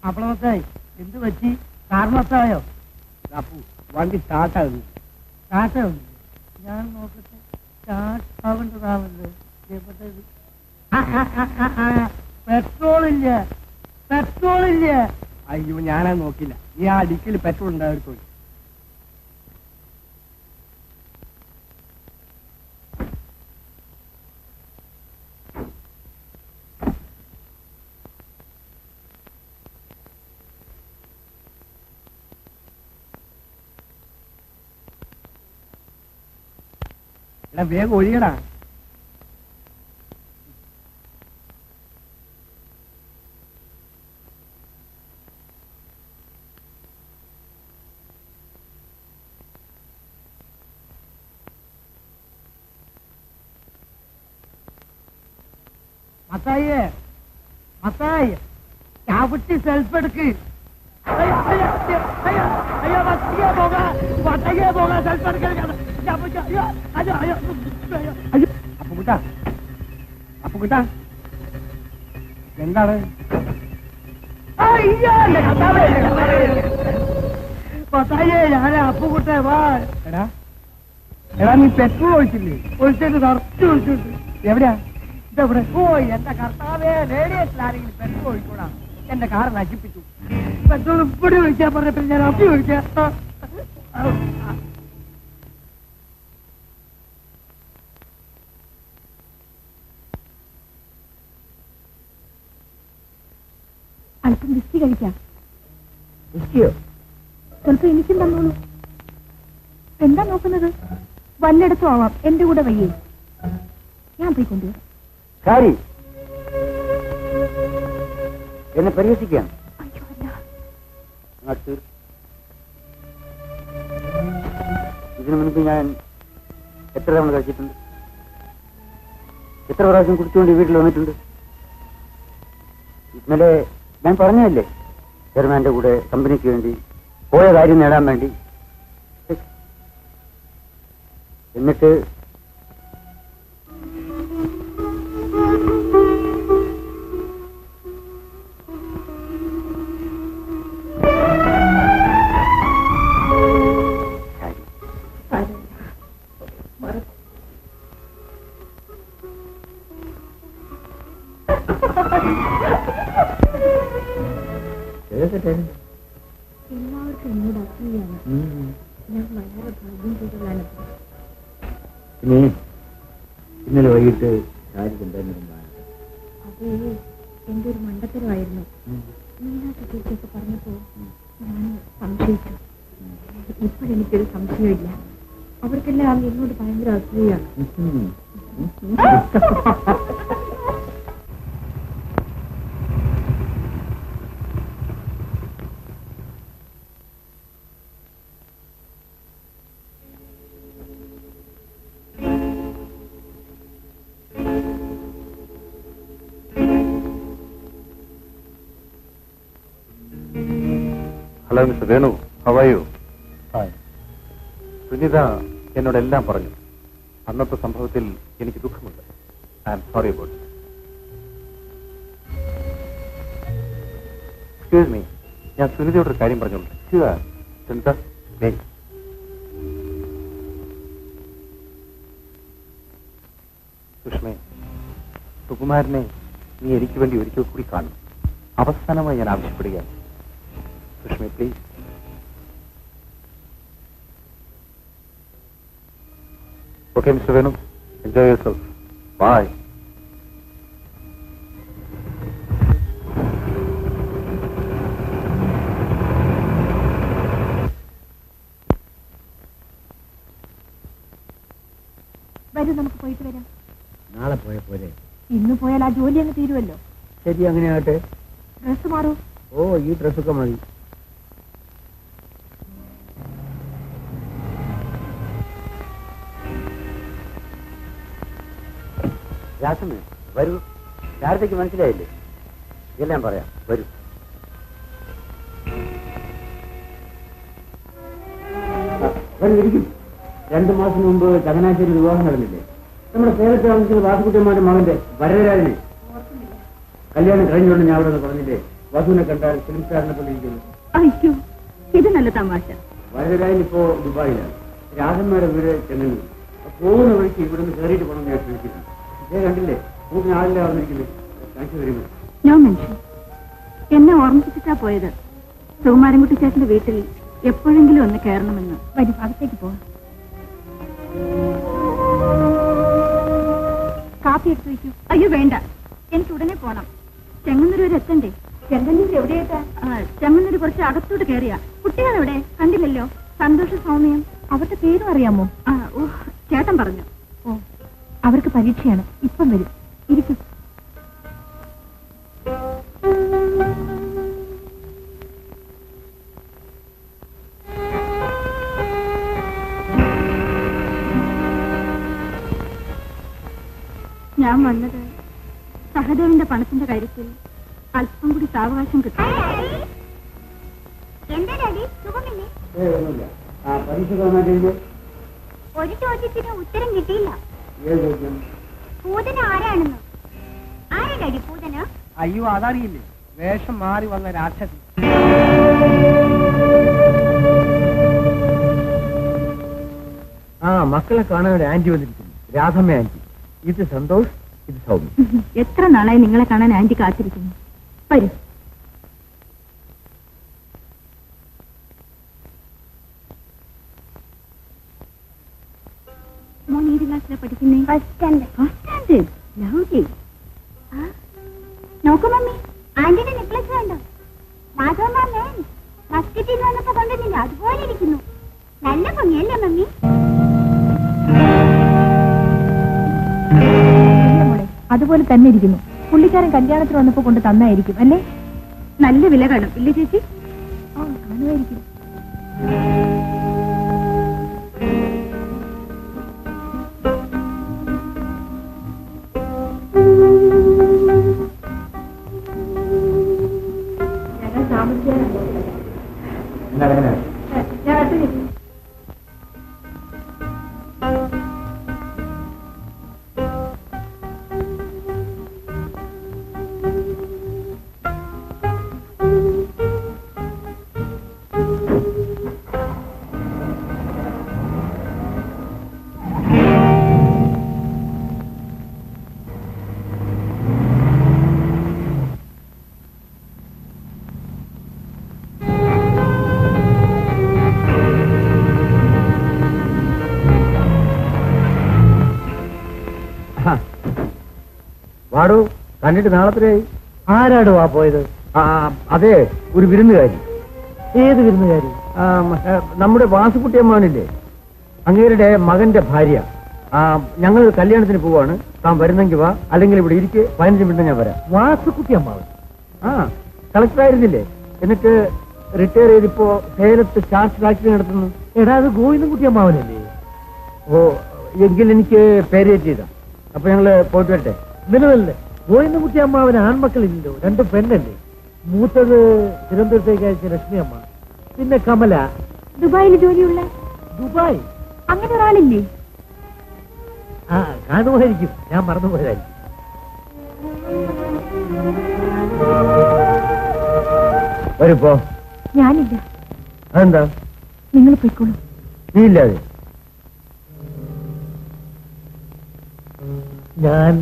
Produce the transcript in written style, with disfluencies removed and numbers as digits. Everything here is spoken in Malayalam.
അപ്പളമത്തായി എന്ത് പറ്റി? കാരണത്തായോ? അപ്പു വണ്ടി സ്റ്റാർട്ടാകുന്നു. സ്റ്റാർട്ടാവുന്നു? ഞാൻ നോക്കട്ടെ. സ്റ്റാർട്ടാവേണ്ടതാണല്ലോ. പെട്രോളില്ല, പെട്രോളില്ല. അയ്യോ, ഞാനത് നോക്കില്ല. നീ ആ ഡിക്കിൽ പെട്രോൾ ഉണ്ടായിരിക്കും. എടാ വേഗം ഒഴിയടാ. മത്തായിയെ, മത്തായി ചവിട്ടി സെൽഫ് എടുക്ക്. അപ്പുകുട്ടാ എന്താണ്? മത്തായിയെ, ഞാൻ അപ്പുകുട്ടെ വാ. എടാ എടാ, നീ പെട്രോൾ ഒഴിച്ചില്ലേ? ഒഴിച്ചിട്ട് നിറച്ച് ഒഴിച്ചിട്ട്. എവിടെയാ? ഇതെവിടെ? ഓ എന്റെ കർത്താവേ, റേഡിയേറ്ററിലാരെങ്കിലും പെട്രോൾ ഒഴിക്കൂടാ. എന്റെ കാർ നശിപ്പിച്ചു. പെട്രോൾ ഇവിടെ ഒഴിക്കാൻ പറഞ്ഞപ്പോൾ ഞാൻ അപ്പി ഒഴിക്കാം. അല്പം വിസ്കി കഴിക്കാം. വിസ്കിയോ? ചിലപ്പോ എനിക്കും തന്നോളൂ. എന്താ നോക്കുന്നത്? വല്ലയിടത്തും ആവാം. എന്റെ കൂടെ വയ്യേ. ഞാൻ പോയി കൊണ്ടുവരാം. കാരി എന്നെ പരിഹസിക്കാം. അയ്യോ അല്ല. ഇതിനു മുൻപ് ഞാൻ എത്ര തവണ കഴിച്ചിട്ടുണ്ട്? എത്ര പ്രാവശ്യം കുടിച്ചുകൊണ്ട് വീട്ടിൽ വന്നിട്ടുണ്ട്? ഇന്നലെ ഞാൻ പറഞ്ഞതല്ലേ, ചെയർമാന്റെ കൂടെ കമ്പനിക്ക് വേണ്ടി പോയ കാര്യം നേടാൻ വേണ്ടി. എന്നിട്ട് എല്ലാവർക്കും എന്നോട് അസൂയാണ്. ഞാൻ വളരെ ഭാഗ്യം ചെയ്തതാണ്. ഇന്നലെ വൈകിട്ട് അത് എന്റെ ഒരു മണ്ടത്തരമായിരുന്നു. മീനാക്ഷി ചേച്ചിയൊക്കെ പറഞ്ഞപ്പോ ഞാൻ സംശയിച്ചു. ഇപ്പോഴെനിക്കൊരു സംശയമില്ല. അവർക്കെല്ലാം എന്നോട് ഭയങ്കര അസൂയാണ്. Hello Mister Venu, how are you? Sunitha എന്നോടെല്ലാം പറഞ്ഞു. അന്നത്തെ സംഭവത്തിൽ എനിക്ക് ദുഃഖമുണ്ട്. I am sorry about it. Excuse me, ഞാൻ സുനിതയോടൊരു കാര്യം പറഞ്ഞോളൂ. സുനിത, സുഷ്മേ, സുകുമാരനെ നീ എനിക്ക് വേണ്ടി ഒരിക്കൽ കൂടി കാണും. അവസാനമായി ഞാൻ ആവശ്യപ്പെടുകയാണ്. സുഷ്മേ, please. Okay Mister Venu, enjoy yourself. Bye. വരൂ, നമുക്ക് പോയിട്ട് വരാം. നാളെ പോയ പോലെ. ഇന്ന് പോയാൽ ആ ജോലി അങ്ങ് തീരുമല്ലോ. ശരി, അങ്ങനെ ആകട്ടെ. ഡ്രസ് മാറൂ. ഓ, ഈ ഡ്രസ്സൊക്കെ മതി. രാസമേ, വരൂ. നേരത്തേക്ക് മനസ്സിലായില്ലേ? ഇതെല്ലാം പറയാം, വരൂ. ഇരിക്കും. 2 മാസം മുമ്പ് ചങ്ങനാശ്ശേരി വിവാഹം നടന്നില്ലേ? നമ്മുടെ സേവത്തെ താമസിക്കുന്ന വാസുകുട്ടിയമ്മയുടെ മകന്റെ വരദരാജനെ കല്യാണം കഴിഞ്ഞുകൊണ്ട് ഞാൻ അവിടെ നിന്ന് പറഞ്ഞില്ലേ? വധുവിനെ കണ്ടാൽ ഫിലിം സ്റ്റാറിനെ കൊണ്ടിരിക്കുന്നു. അയ്യോ, ഇത് നല്ല തമാശ. വരദരായൻ ഇപ്പോ ദുബായിലാണ്. രാജന്മാരെ വീട് ചെന്നു. പോകുന്ന വഴിക്ക് ഇവിടുന്ന് കയറിയിട്ട് പോകണം ഞാൻ ശ്രമിക്കുന്നു. ഇതേ കണ്ടില്ലേ, നമുക്ക് ആളിലെ വന്നിരിക്കുന്നത്. Thank you very much. No mention. എന്നെ ഓർമ്മിപ്പിച്ചിട്ടാ പോയത്. സുകുമാരൻകുട്ടി ചേട്ടന്റെ വീട്ടിൽ എപ്പോഴെങ്കിലും ഒന്ന് കയറണമെന്ന്. വരും, അകത്തേക്ക് പോവാം. കാപ്പി എടുത്തു വയ്ക്കൂ. അയ്യോ വേണ്ട, എനിക്ക് ഉടനെ പോണം. ചെങ്ങന്നൂർ വരെ എത്തണ്ടേ? ചെങ്ങന്നൂർ എവിടെയായിട്ടാ? ചെങ്ങന്നൂർ കുറച്ച് അകത്തോട്ട് കയറിയാ. കുട്ടികൾ എവിടെ? കണ്ടില്ലല്ലോ. സന്തോഷ സൗമ്യം. അവരുടെ പേരും അറിയാമോ? ഓ, ചേട്ടൻ പറഞ്ഞു. ഓ, അവർക്ക് പരീക്ഷയാണ്. ഇപ്പം വരും. ഇരിക്കും. ഞാൻ വന്നത് സഹദേവന്റെ പണത്തിന്റെ കാര്യത്തിൽ അല്പം കൂടി സാവകാശം കിട്ടും. ഒന്നുമില്ല. പരീക്ഷ തോന്നാൻ ഒരു ചോദ്യത്തിന് ഉത്തരം കിട്ടിയില്ല. ഏത് ചോദ്യം? പൂതന ആരാണെന്ന്. ആരുടെ പൂതന? അയ്യോ, അതറിയില്ലേ? വേഷം മാറി വന്ന രാക്ഷസി. മക്കളെ കാണാൻ ഒരു ആന്റി വന്നിരിക്കുന്നു. രാധമ്മ ആന്റി. ഇത് സന്തോഷ്, ഇത് സൗമ്യ. എത്ര നാളായി നിങ്ങളെ കാണാൻ ആന്റി കാത്തിരിക്കുന്നു. വരൂ. മോൻ ഏത് ക്ലാസ്സിലാണ് പഠിക്കുന്നേ? First standard. ലൗലി. നോക്കൂ മമ്മി, ആന്റിയുടെ നെക്ലസ് കണ്ടോ? മാധവമ്മ മസ്കറ്റിൽ നിന്ന് വന്നപ്പോ കൊണ്ടുവന്നില്ല, അതുപോലെ ഇരിക്കുന്നു. നല്ല ഭംഗിയല്ലേ മമ്മി? അതുപോലെ തന്നെ ഇരിക്കുന്നു. പുള്ളിക്കാരൻ കല്യാണത്തിന് വന്നപ്പോ കൊണ്ട് തന്നായിരിക്കും അല്ലേ? നല്ല വില കാണും ഇല്ലേ ചേച്ചി? കാണുമായിരിക്കും. വാടോ, കണ്ടിട്ട് നാളത്തിനായി. ആരാടോ ആ പോയത്? അതെ, ഒരു വിരുന്നുകാരി. ഏത് വിരുന്നുകാരി? നമ്മുടെ വാസുകുട്ടിയമ്മാനില്ലേ, അങ്ങേരുടെ മകന്റെ ഭാര്യ. ഞങ്ങൾ കല്യാണത്തിന് പോവാണ്. താൻ വരുന്നെങ്കിൽ വാ, അല്ലെങ്കിൽ ഇവിടെ ഇരിക്കെ 15 മിനിറ്റ് ഞാൻ വരാം. വാസുകുട്ടിയമ്മാവൻ? കളക്ടറായിരുന്നില്ലേ, എന്നിട്ട് റിട്ടയർ ചെയ്തിപ്പോ സേലത്ത് ചാർജ് ഫാക്ടറി നടത്തുന്നു. എടാ, അത് ഗോവിന്ദൻകുട്ടിയമ്മാവനല്ലേ? ഓ, എങ്കിൽ എനിക്ക് പേര് ചെയ്താ. അപ്പൊ ഞങ്ങള് പോയിട്ട് വരട്ടെ. നിലവല്ലേ, ഗോവിന്ദൻകുട്ടി അമ്മാവന് ആൺമക്കളില്ലല്ലോ, 2 പെണ്ണല്ലേ. മൂത്തത് തിരുവനന്തപുരത്തേക്ക് അയച്ച ലക്ഷ്മി അമ്മ, പിന്നെ കമല. ദുബായിൽ ജോലിയുള്ള? ദുബായ്? അങ്ങനെ ഒരാളില്ലേ? കാണുമായിരിക്കും, ഞാൻ മറന്നുപോയതായിരിക്കും. വരുപ്പോ? ഞാനില്ല. അതെന്താ? നിങ്ങൾ പോയിക്കോളൂ. നീ ഇല്ലാതെ? ഞാൻ